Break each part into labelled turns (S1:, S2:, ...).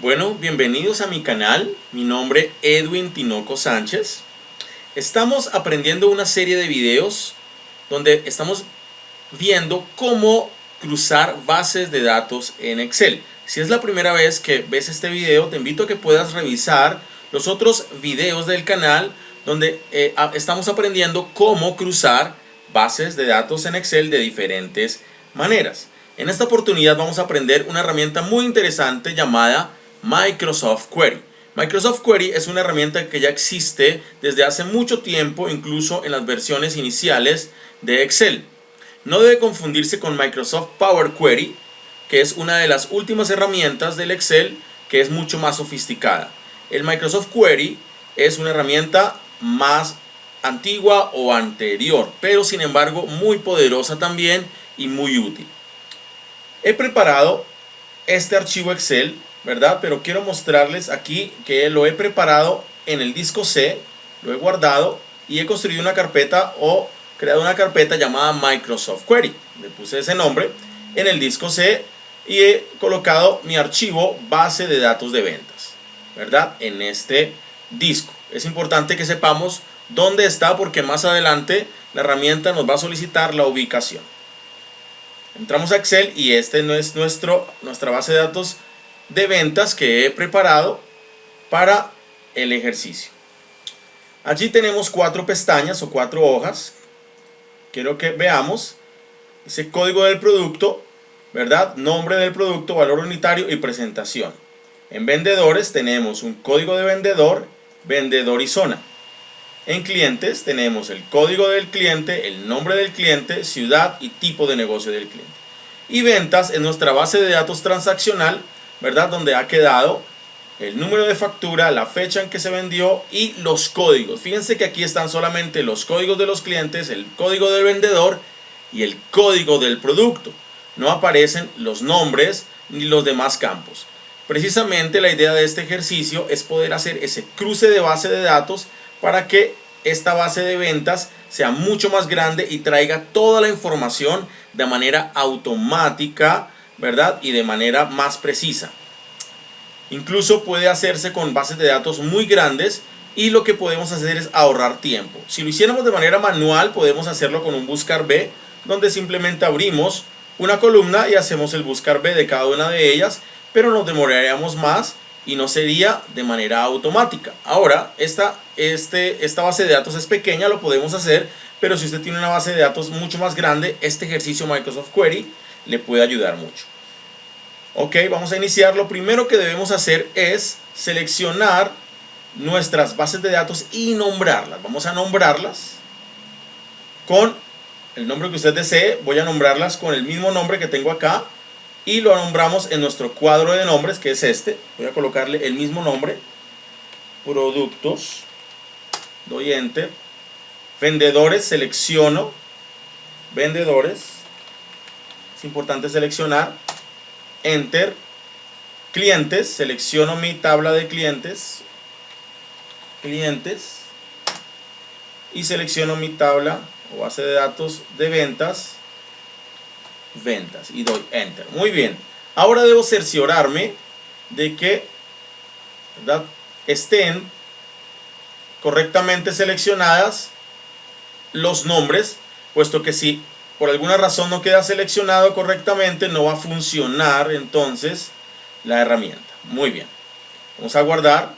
S1: Bueno, bienvenidos a mi canal. Mi nombre es Edwin Tinoco Sánchez. Estamos aprendiendo una serie de videos donde estamos viendo cómo cruzar bases de datos en Excel. Si es la primera vez que ves este video, te invito a que puedas revisar los otros videos del canal donde estamos aprendiendo cómo cruzar bases de datos en Excel de diferentes maneras. En esta oportunidad vamos a aprender una herramienta muy interesante llamada Microsoft Query. Microsoft Query es una herramienta que ya existe desde hace mucho tiempo, incluso en las versiones iniciales de Excel. No debe confundirse con Microsoft Power Query, que es una de las últimas herramientas del Excel que es mucho más sofisticada. El Microsoft Query es una herramienta más antigua o anterior, pero sin embargo muy poderosa también y muy útil. He preparado este archivo Excel, ¿verdad? Pero quiero mostrarles aquí que lo he preparado en el disco C, lo he guardado y he construido una carpeta o creado una carpeta llamada Microsoft Query. Le puse ese nombre en el disco C y he colocado mi archivo base de datos de ventas, ¿verdad? En este disco. Es importante que sepamos dónde está porque más adelante la herramienta nos va a solicitar la ubicación. Entramos a Excel y este no es nuestra base de datos de ventas que he preparado para el ejercicio. Allí tenemos 4 pestañas o 4 hojas. Quiero que veamos ese código del producto, ¿verdad? Nombre del producto, valor unitario y presentación. En vendedores tenemos un código de vendedor, vendedor y zona. En clientes tenemos el código del cliente, el nombre del cliente, ciudad y tipo de negocio del cliente. Y ventas en nuestra base de datos transaccional, ¿verdad? Donde ha quedado el número de factura, la fecha en que se vendió y los códigos. Fíjense que aquí están solamente los códigos de los clientes, el código del vendedor y el código del producto. No aparecen los nombres ni los demás campos. Precisamente la idea de este ejercicio es poder hacer ese cruce de base de datos para que esta base de ventas sea mucho más grande y traiga toda la información de manera automática, ¿verdad? Y de manera más precisa. Incluso puede hacerse con bases de datos muy grandes y lo que podemos hacer es ahorrar tiempo. Si lo hiciéramos de manera manual, podemos hacerlo con un buscar B, donde simplemente abrimos una columna y hacemos el buscar B de cada una de ellas, pero nos demoraríamos más y no sería de manera automática. Ahora, esta base de datos es pequeña, lo podemos hacer, pero si usted tiene una base de datos mucho más grande, este ejercicio Microsoft Query le puede ayudar mucho. Ok, vamos a iniciar. Lo primero que debemos hacer es seleccionar nuestras bases de datos y nombrarlas. Vamos a nombrarlas con el nombre que usted desee. Voy a nombrarlas con el mismo nombre que tengo acá y lo nombramos en nuestro cuadro de nombres, que es este. Voy a colocarle el mismo nombre, productos, doy enter, vendedores, selecciono vendedores, es importante seleccionar, enter, clientes, selecciono mi tabla de clientes y selecciono mi tabla o base de datos de ventas y doy enter. Muy bien, ahora debo cerciorarme de que, ¿verdad?, estén correctamente seleccionadas los nombres, puesto que si por alguna razón no queda seleccionado correctamente, no va a funcionar entonces la herramienta. Muy bien, vamos a guardar.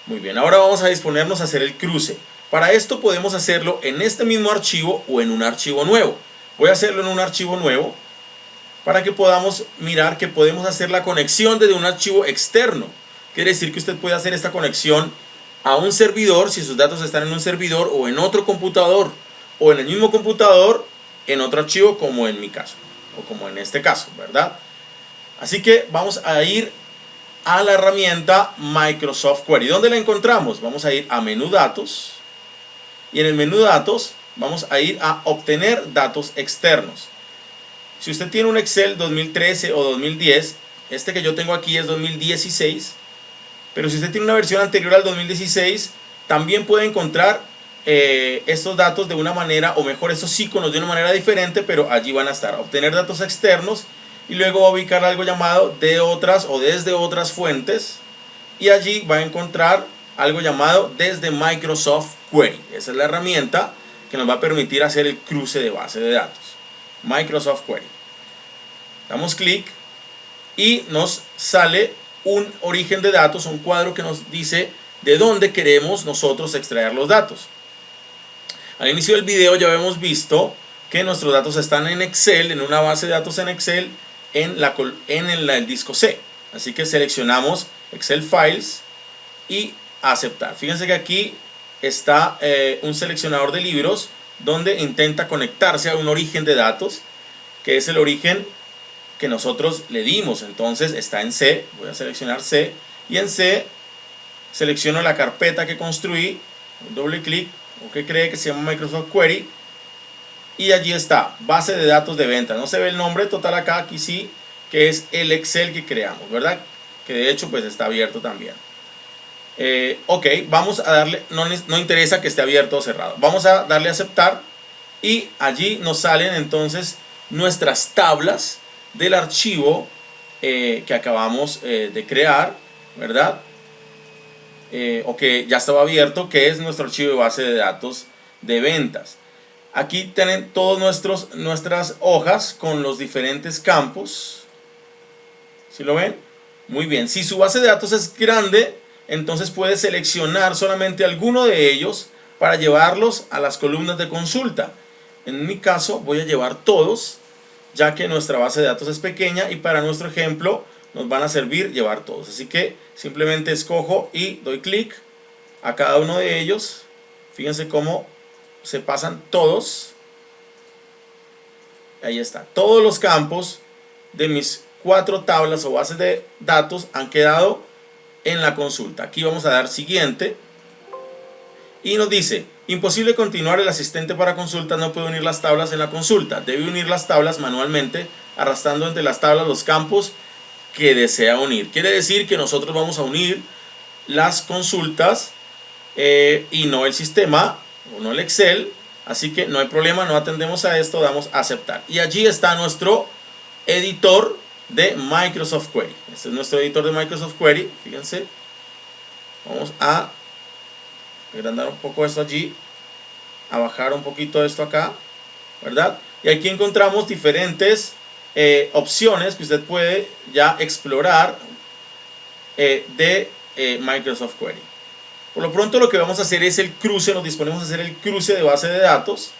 S1: Muy bien, ahora vamos a disponernos a hacer el cruce. Para esto podemos hacerlo en este mismo archivo o en un archivo nuevo. Voy a hacerlo en un archivo nuevo para que podamos mirar que podemos hacer la conexión desde un archivo externo. Quiere decir que usted puede hacer esta conexión a un servidor si sus datos están en un servidor o en otro computador o en el mismo computador en otro archivo, como en mi caso o como en este caso, ¿verdad? Así que vamos a ir a la herramienta Microsoft Query. ¿Dónde la encontramos? Vamos a ir a menú datos y en el menú datos vamos a ir a obtener datos externos. Si usted tiene un Excel 2013 o 2010, este que yo tengo aquí es 2016, pero si usted tiene una versión anterior al 2016, también puede encontrar estos datos de una manera, o mejor estos iconos de una manera diferente, pero allí van a estar. Obtener datos externos y luego va a ubicar algo llamado de otras o desde otras fuentes, y allí va a encontrar algo llamado desde Microsoft Query. Esa es la herramienta que nos va a permitir hacer el cruce de base de datos. Microsoft Query. Damos clic y nos sale un origen de datos, un cuadro que nos dice de dónde queremos nosotros extraer los datos. Al inicio del video ya habíamos visto que nuestros datos están en Excel, en una base de datos en Excel, en el disco C. Así que seleccionamos Excel Files y aceptar. Fíjense que aquí está un seleccionador de libros donde intenta conectarse a un origen de datos, que es el origen que nosotros le dimos. Entonces está en C, voy a seleccionar C, y en C selecciono la carpeta que construí, doble clic, o que cree que se llama Microsoft Query, y allí está, base de datos de ventas. No se ve el nombre total acá, aquí sí, que es el Excel que creamos, ¿verdad? Que de hecho pues está abierto también. Ok, vamos a darle, no interesa que esté abierto o cerrado, vamos a darle a aceptar, y allí nos salen entonces nuestras tablas del archivo que acabamos de crear, ¿verdad? O que ya estaba abierto, que es nuestro archivo de base de datos de ventas. Aquí tienen todas nuestras hojas con los diferentes campos. ¿Sí lo ven? Muy bien. Si su base de datos es grande, entonces puede seleccionar solamente alguno de ellos para llevarlos a las columnas de consulta. En mi caso voy a llevar todos, ya que nuestra base de datos es pequeña y para nuestro ejemplo nos van a servir llevar todos. Así que simplemente escojo y doy clic a cada uno de ellos. Fíjense cómo se pasan todos. Ahí está. Todos los campos de mis 4 tablas o bases de datos han quedado en la consulta. Aquí vamos a dar siguiente. Y nos dice, imposible continuar, el asistente para consulta no puede unir las tablas en la consulta. Debe unir las tablas manualmente, arrastrando entre las tablas los campos que desea unir. Quiere decir que nosotros vamos a unir las consultas y no el sistema o no el Excel. Así que no hay problema, no atendemos a esto, damos a aceptar. Y allí está nuestro editor de Microsoft Query. Este es nuestro editor de Microsoft Query. Fíjense. Vamos a agrandar un poco esto allí, a bajar un poquito esto acá, ¿verdad? Y aquí encontramos diferentes opciones que usted puede ya explorar de Microsoft Query. Por lo pronto lo que vamos a hacer es el cruce, nos disponemos a hacer el cruce de base de datos,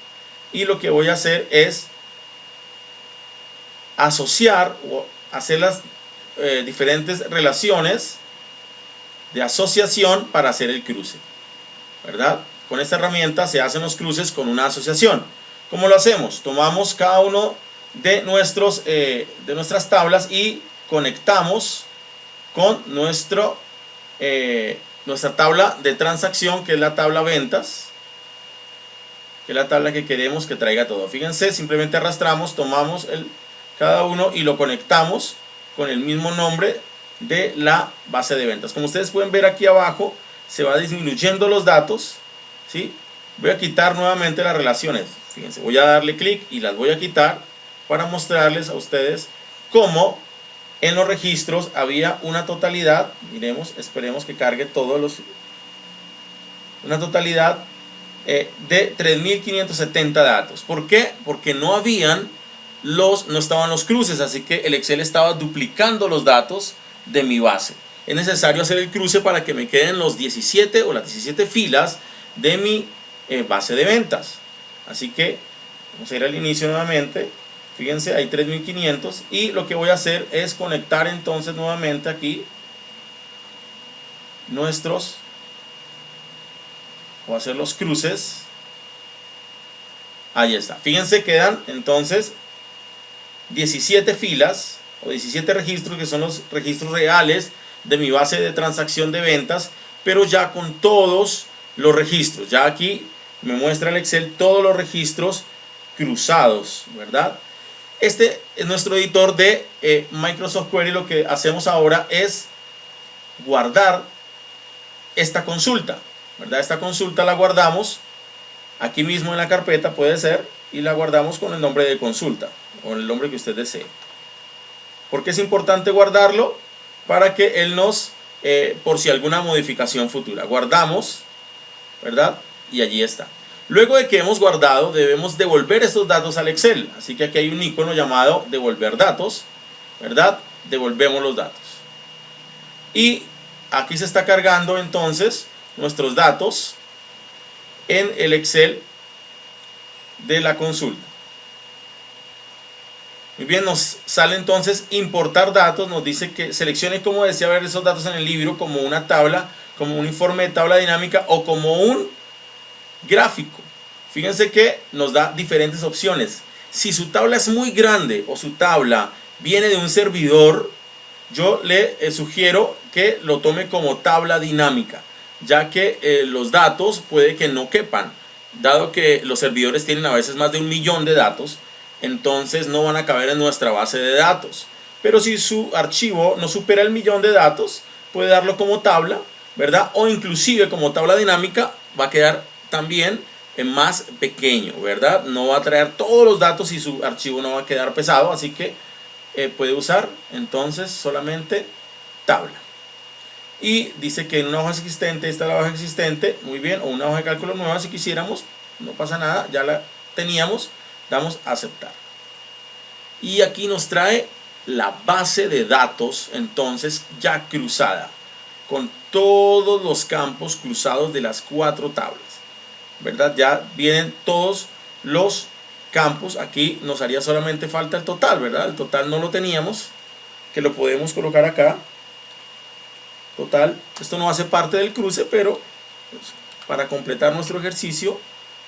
S1: y lo que voy a hacer es asociar o hacer las diferentes relaciones de asociación para hacer el cruce, ¿verdad? Con esta herramienta se hacen los cruces con una asociación. ¿Cómo lo hacemos? Tomamos cada uno de nuestras tablas y conectamos con nuestra tabla de transacción, que es la tabla ventas, que es la tabla que queremos que traiga todo. Fíjense, simplemente arrastramos, tomamos cada uno y lo conectamos con el mismo nombre de la base de ventas. Como ustedes pueden ver aquí abajo, se va disminuyendo los datos, ¿sí? Voy a quitar nuevamente las relaciones. Fíjense, voy a darle clic y las voy a quitar para mostrarles a ustedes cómo en los registros había una totalidad. Miremos, esperemos que cargue una totalidad de 3.570 datos. ¿Por qué? Porque no estaban los cruces, así que el Excel estaba duplicando los datos de mi base. Es necesario hacer el cruce para que me queden los 17 o las 17 filas de mi base de ventas. Así que vamos a ir al inicio nuevamente. Fíjense, hay 3.500 y lo que voy a hacer es conectar entonces nuevamente aquí o hacer los cruces. Ahí está. Fíjense, quedan entonces 17 filas o 17 registros, que son los registros reales de mi base de transacción de ventas, pero ya con todos los registros. Ya aquí me muestra el Excel todos los registros cruzados, ¿verdad? Este es nuestro editor de Microsoft Query. Lo que hacemos ahora es guardar esta consulta, ¿verdad? Esta consulta la guardamos aquí mismo en la carpeta, puede ser, y la guardamos con el nombre de consulta o el nombre que usted desee. ¿Por qué es importante guardarlo? Para que él nos, por si alguna modificación futura, guardamos, ¿verdad? Y allí está. Luego de que hemos guardado, debemos devolver estos datos al Excel. Así que aquí hay un icono llamado devolver datos, ¿verdad? Devolvemos los datos. Y aquí se está cargando entonces nuestros datos en el Excel de la consulta. Muy bien, nos sale entonces importar datos, nos dice que seleccione cómo desea ver esos datos en el libro, como una tabla, como un informe de tabla dinámica o como un gráfico. Fíjense que nos da diferentes opciones. Si su tabla es muy grande o su tabla viene de un servidor, yo le sugiero que lo tome como tabla dinámica, ya que los datos puede que no quepan, dado que los servidores tienen a veces más de 1 millón de datos, entonces no van a caber en nuestra base de datos. Pero si su archivo no supera el 1 millón de datos, puede darlo como tabla, ¿verdad? O inclusive como tabla dinámica va a quedar también más pequeño, ¿verdad? No va a traer todos los datos y su archivo no va a quedar pesado, así que puede usar entonces solamente tabla. Y dice que en una hoja existente, esta es la hoja existente, muy bien, o una hoja de cálculo nueva si quisiéramos, no pasa nada, ya la teníamos, damos a aceptar. Y aquí nos trae la base de datos entonces ya cruzada, con todos los campos cruzados de las 4 tablas, ¿verdad? Ya vienen todos los campos. Aquí nos haría solamente falta el total, ¿verdad? El total no lo teníamos, que lo podemos colocar acá. Total, esto no hace parte del cruce, pero pues, para completar nuestro ejercicio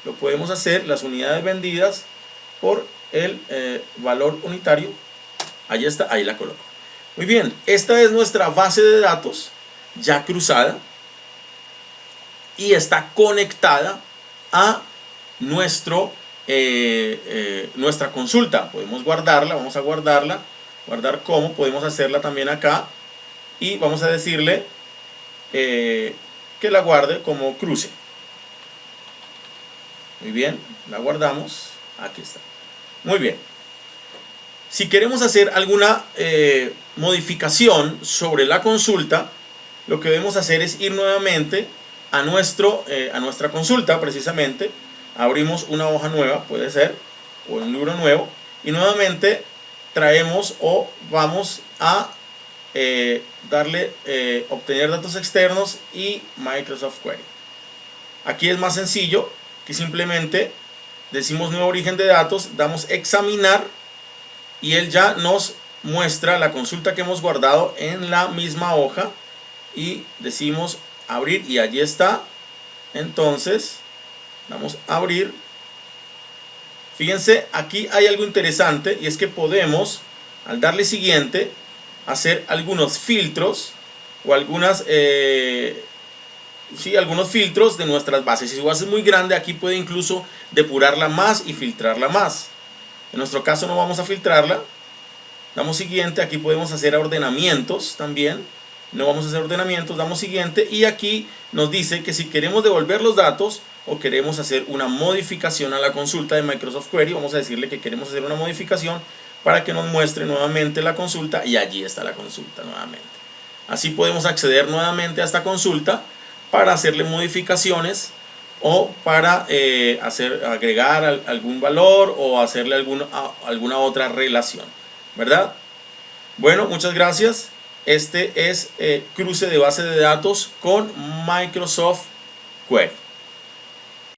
S1: lo podemos hacer. Las unidades vendidas por el valor unitario, ahí está, ahí la coloco. Muy bien, esta es nuestra base de datos ya cruzada y está conectada a nuestra consulta. Podemos guardarla, vamos a guardarla, guardar como, podemos hacerla también acá y vamos a decirle que la guarde como cruce. Muy bien, la guardamos, aquí está. Muy bien. Si queremos hacer alguna modificación sobre la consulta, lo que debemos hacer es ir nuevamente a nuestra consulta, precisamente. Abrimos una hoja nueva, puede ser, o un libro nuevo, y nuevamente traemos o vamos a darle obtener datos externos y Microsoft Query. Aquí es más sencillo, que simplemente decimos nuevo origen de datos, damos examinar y él ya nos muestra la consulta que hemos guardado en la misma hoja y decimos abrir y allí está. Entonces vamos a abrir. Fíjense, aquí hay algo interesante y es que podemos, al darle siguiente, hacer algunos filtros o algunos filtros de nuestras bases. Si su base es muy grande, aquí puede incluso depurarla más y filtrarla más. En nuestro caso no vamos a filtrarla. Damos siguiente, aquí podemos hacer ordenamientos también. No vamos a hacer ordenamientos, damos siguiente y aquí nos dice que si queremos devolver los datos o queremos hacer una modificación a la consulta de Microsoft Query, vamos a decirle que queremos hacer una modificación para que nos muestre nuevamente la consulta y allí está la consulta nuevamente. Así podemos acceder nuevamente a esta consulta para hacerle modificaciones o para agregar algún valor o hacerle alguna otra relación, ¿verdad? Bueno, muchas gracias. Este es cruce de base de datos con Microsoft Query.